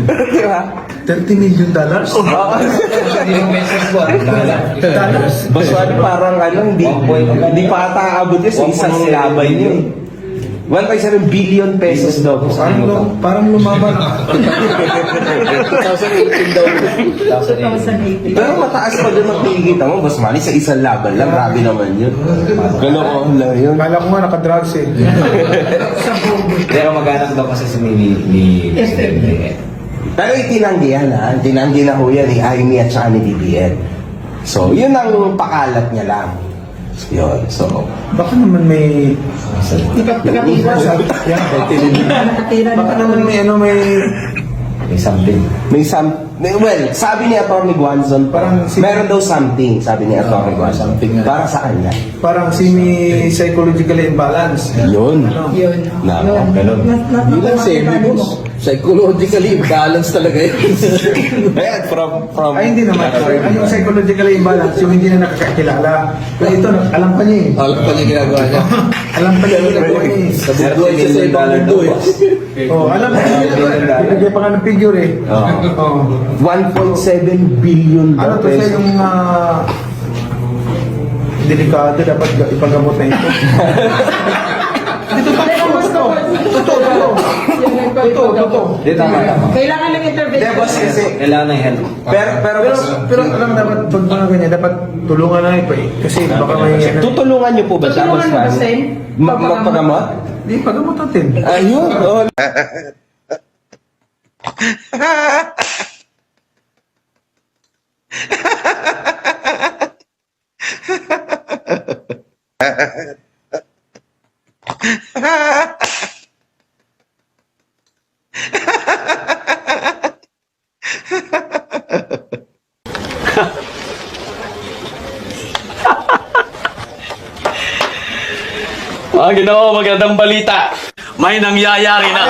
Di ba? $30 million? Oo. Pesos po. Dollars? Basta parang hindi pa ata aabot yun sa isang laban yun. 1.7 billion pesos daw. Parang lumaban. 2018 daw. 2018. Pero mataas pa doon ang tingin mo, Boss Manny, sa isang laban lang. Grabe naman yun. Ganoon lang yun. Kala ko nga nakadrugs eh. Pero maghanap daw kasi si ni Pero itinanggi yan ha. Tinanggi na ho yan ni Amy at saka ni BBN. So, yun ang pakalat niya lang. Yun, so... Baka naman may... Baka naman may may something. Well, sabi ni Atty. Guanzon, Parang meron daw something, sabi ni Atty. Guanzon, para sa kanya. parang semi-psychologically imbalance. Yun. Yun. Na, Yun. ganun. Yun ang semi-boss. Psychologically, balance talaga yun. Ayan, from... Ay, hindi naman. Ay, yung psychologically imbalance, yung hindi na nakakakilala. Pero ito, alam pa niya eh. Alam pa niya ginagawa niya. Alam pa niya yung ginagawa niya eh. Nabubuhay siya sa ibang mundo eh. Oh, alam pa niya. Binigay pa nga ng figure eh. Oh. 1.7 billion Ano to pesos. sa yung delikado dapat ipagamot na ito. Dito pa Totoo. Hindi, tama. Kailangan ng intervention. Hindi, boss, kasi... Kailangan ng help. Pero alam dapat pag mga ganyan dapat tulungan na ito eh. Kasi baka may Tutulungan niyo po ba siya, Tutulungan Boss mo ba, Manny? Sen? Magpagamot? Hindi, pagamot natin. Ayun, oh. Mga Ginoo, magandang balita. May nangyayari na.